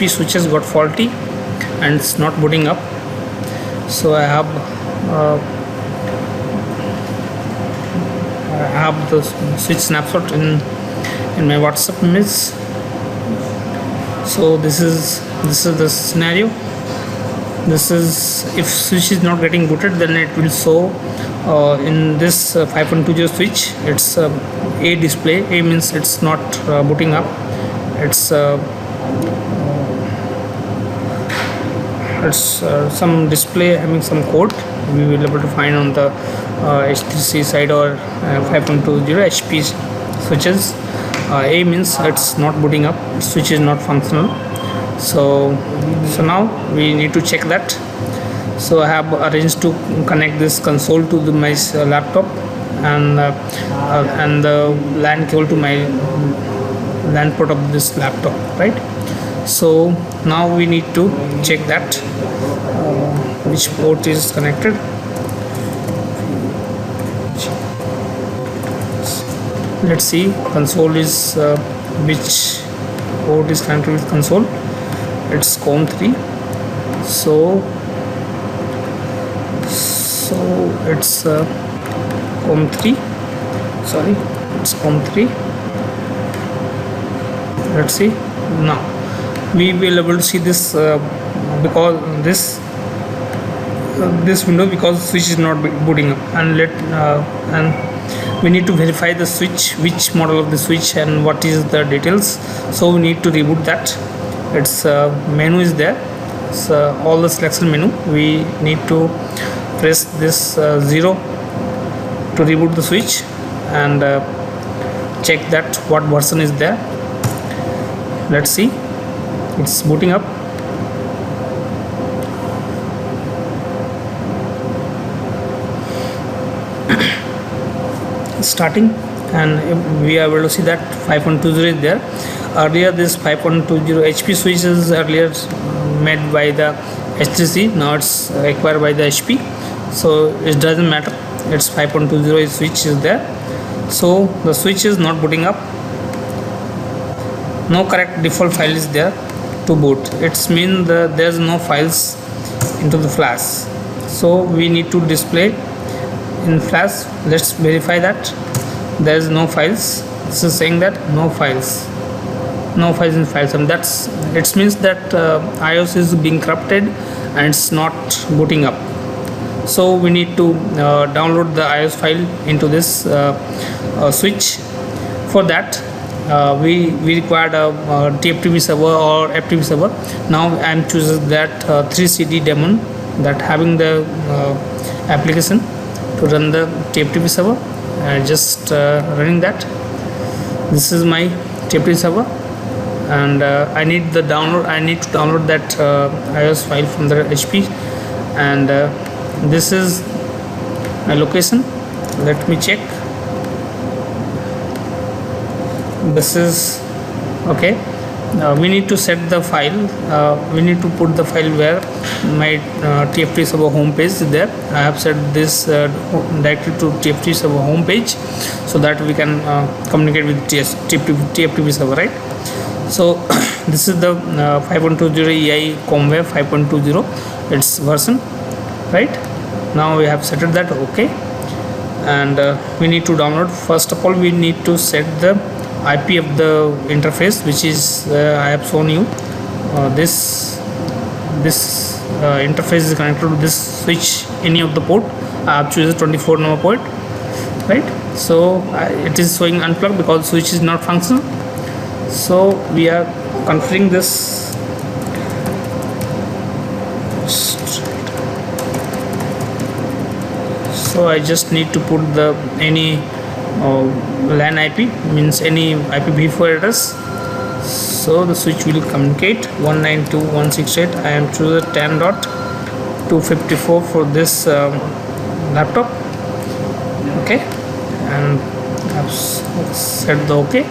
HP switches got faulty and it's not booting up. So I have the switch snapshot in my WhatsApp image. So this is the scenario. This is, if switch is not getting booted, then it will show in this 5.20 switch, it's A display. A means it's not booting up. It's some display having some code. We will be able to find on the HTC side or 5.20 HP switches. A means it's not booting up, switch is not functional. So now we need to check that. So I have arranged to connect this console to my laptop and the LAN cable to my LAN port of this laptop, right? So now we need to check that which port is connected. Let's see, console is which port is connected with console. It's COM3. So it's COM3. Sorry, it's COM3. Let's see. Now we will be able to see this because this window, because switch is not booting up, and we need to verify the switch, which model of the switch and what is the details. So we need to reboot that. Its menu is there. So all the selection menu, we need to press this 0 to reboot the switch and check that what version is there. Let's see, it's booting up. Starting, and we are able to see that 5.20 is there. Earlier this 5.20 HP switch is earlier made by the HTC, now it's acquired by the HP, so it doesn't matter, it's 5.20 switch is there. So the switch is not booting up, no correct default file is there to boot. It's mean that there's no files into the flash, so we need to display in flash. Let's verify that there is no files. This is saying that no files in files, and it means that iOS is being corrupted and it's not booting up. So we need to download the iOS file into this switch. For that we required a TFTP server or FTP server. Now I am choosing that 3CD daemon, that having the application to run the TFTP server. Just running that. This is my TFTP server, and I need to download that iOS file from the HP, and this is my location. Let me check. This is okay. We need to set the file. We need to put the file where my TFTP server home page is there. I have set this directly to TFTP server home page, so that we can communicate with TFTP server, right? So this is the 5.20 EI COMWAVE 5.20 its version, right? Now we have set that okay, and we need to download. First of all, we need to set the IP of the interface, which is I have shown you. This interface is connected to this switch, any of the port. I have chosen 24 number port, right? So it is showing unplugged because switch is not functional. So we are configuring this. So I just need to put the any LAN IP, means any IPv4 address. So the switch will communicate 192.168. I am choosing 10.254 for this laptop. Okay, and I've set the OK,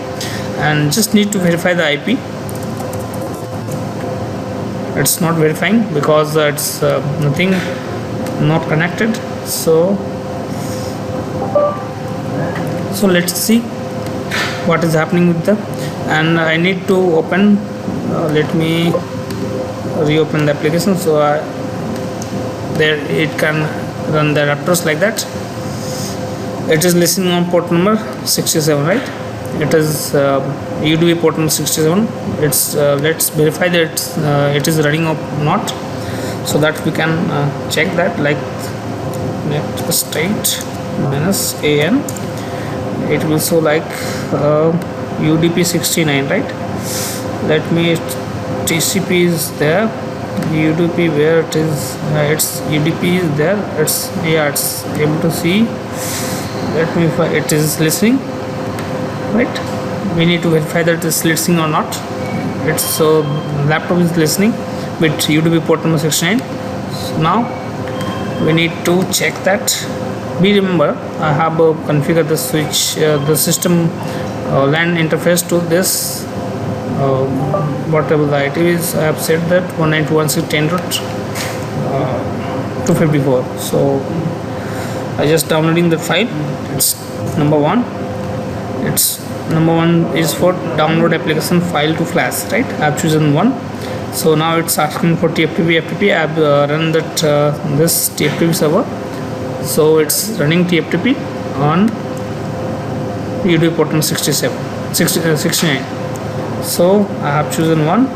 and just need to verify the IP. It's not verifying because it's nothing, not connected. So let's see what is happening with the, and I need to open let me reopen the application, so there it can run the adapters like that. It is listening on port number 67, right? It is UDP port number 67. It's let's verify that it is running or not, so that we can check that, like net state minus an, it will show like UDP 69, right? Let me, TCP is there, UDP where it is, its UDP is there, it's, yeah, it's able to see. Let me, it is listening, right? We need to verify that it is listening or not. It's so laptop is listening with UDP port number 69. So now we need to check that. We remember I have configured the switch, the system LAN interface to this whatever the IP is. I have set that 192.168.254. So I just downloading the file. It's number one. It's number one is for download application file to flash, right? I have chosen one. So now it's asking for TFTP FTP. I have run that this TFTP server. So it's running TFTP on UDP port number 69. So I have chosen one,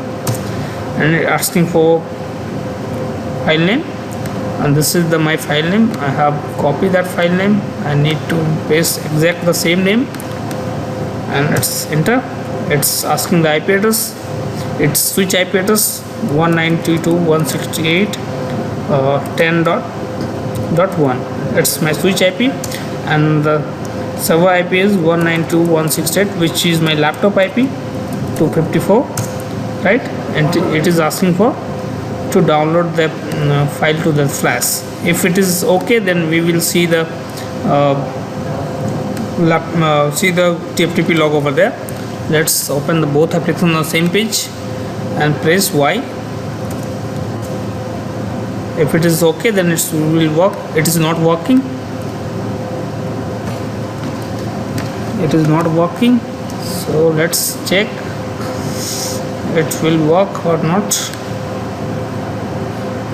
and it's asking for file name, and this is my file name. I have copied that file name. I need to paste exact the same name, and it's enter. It's asking the IP address. It's switch IP address 192.168.10.1. It's my switch IP, and the server IP is 192.168, which is my laptop IP 254, right? And it is asking for to download the file to the flash. If it is okay, then we will see the TFTP log over there. Let's open the both applications on the same page and press Y. If it is okay, then it will work. It is not working. It is not working. So let's check it will work or not.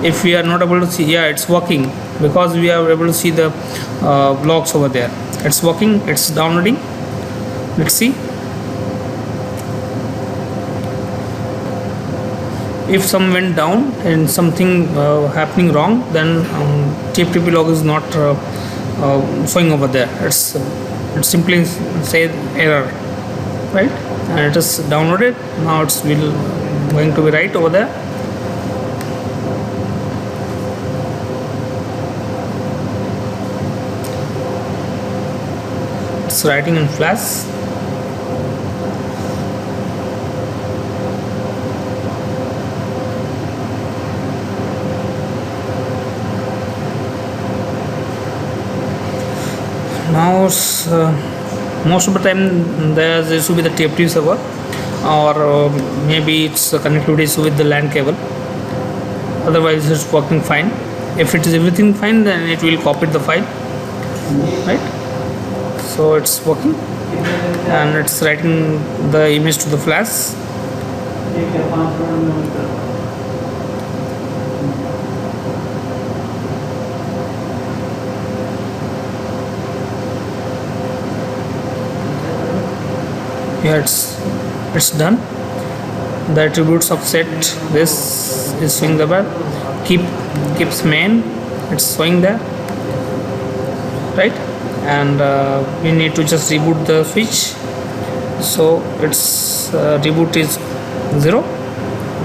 If we are not able to see, yeah, it's working, because we are able to see the logs over there. It's working. It's downloading. Let's see. If some went down and something happening wrong, then TFTP log is not showing over there. It simply say error, right? And it is downloaded. Now it's going to be right over there. It's writing in Flash. Now most of the time there is issue with the TFTP server, or maybe it's a connectivity issue with the LAN cable. Otherwise it's working fine. If it is everything fine, then it will copy the file, right? So it's working, and it's writing the image to the flash. Yeah, it's done. The attributes of set, this is showing the bar. Keeps main, it's showing there, right? And we need to just reboot the switch. So its reboot is 0.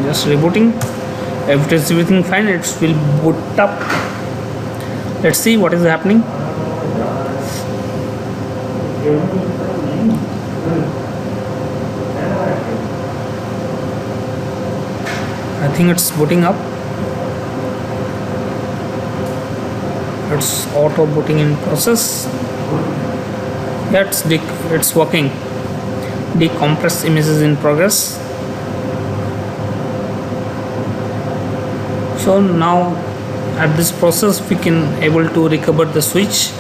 Just rebooting. If it is everything fine, it will boot up. Let's see what is happening. I think it's booting up. It's auto booting in process. Yeah, it's working. Decompress images in progress. So now at this process we can able to recover the switch.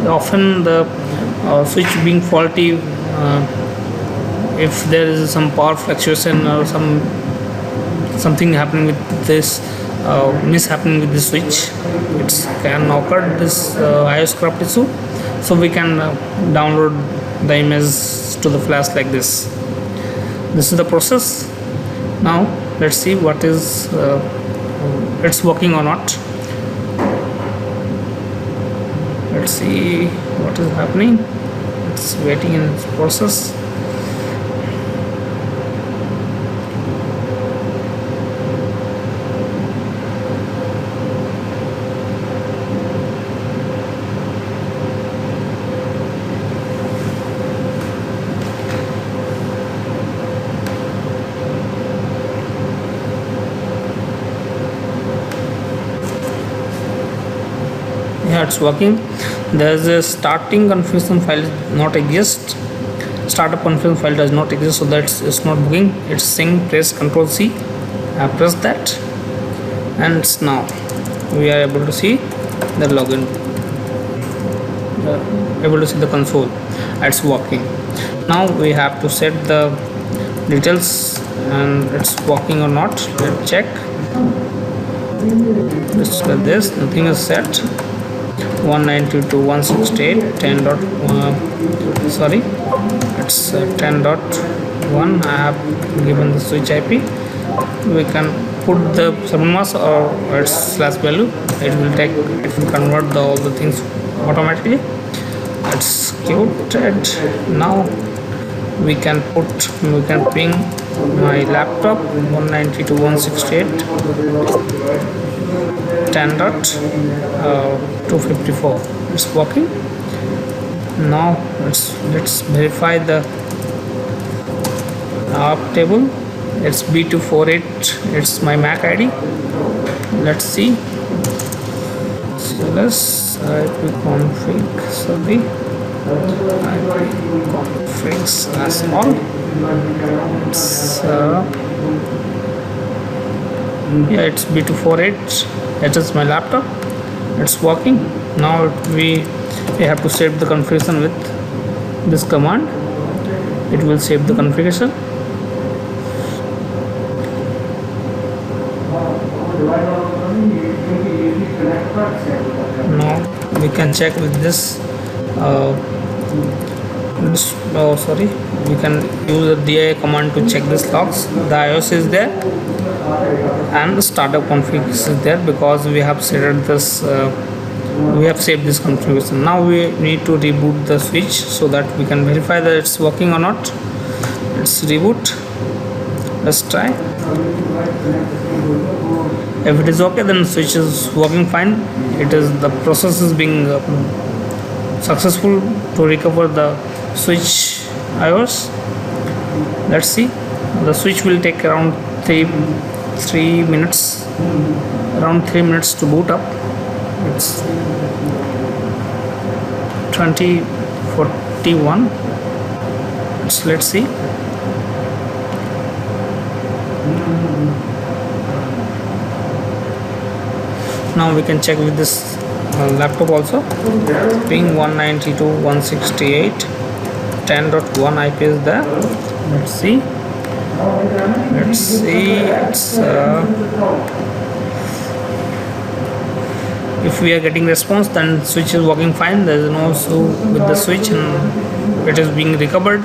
Often the switch being faulty, if there is some power fluctuation or some something happening with this mishappening with the switch, it can occur this iOS corrupt issue. So we can download the image to the flash like this. This is the process. Now let's see what is it's working or not. Let's see what is happening. It's waiting in its process. Yeah, it's working. There's a starting configuration file not exist. Startup configuration file does not exist, so that's it's not booking. It's saying press Ctrl C. I press that, and it's now we are able to see the login. Able to see the console. It's working. Now we have to set the details, and it's working or not. Let's check. Let's look at this. Nothing is set. 192.168.10. Sorry, it's 10.1. I have given the switch IP. We can put the server mask or its slash value. It will convert all the things automatically. It's cute. Now we can ping my laptop 192.168.10.254. It's working. Now let's verify the app table. It's B248. It's my Mac ID. Let's see. CLS ipconfig. Sorry, ipconfigs as all. It's yeah, it's B248. It is my laptop. It's working. Now we have to save the configuration with this command. It will save the configuration. Now we can check with this. We can use the DI command to check this logs. The iOS is there and the startup config is there because we have set this. We have saved this configuration. Now we need to reboot the switch so that we can verify that it's working or not. Let's reboot. Let's try. If it is okay, then the switch is working fine. The process is being successful to recover the switch iOS. Let's see. The switch will take around 3 minutes. Around 3 minutes to boot up. It's 2041. Let's see. Now we can check with this laptop also. Ping 192.168.10.1 IP is there. Let's see. It's if we are getting response, then switch is working fine. There is no issue with the switch and it is being recovered.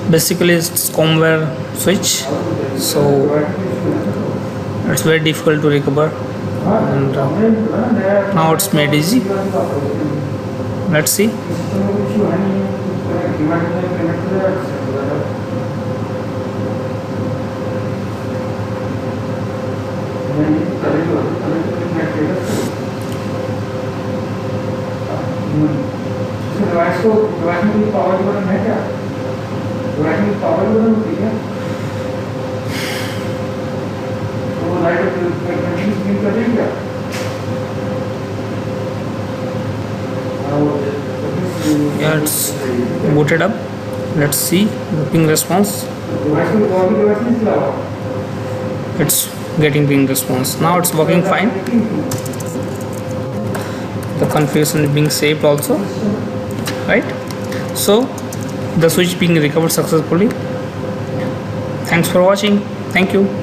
Basically it's firmware switch, so it's very difficult to recover, and now it's made easy. Let's see. Yeah, it's booted up. Let's see the ping response. It's getting ping response. Now it's working fine. The configuration is being saved also, right? So the switch being recovered successfully. Thanks for watching. Thank you.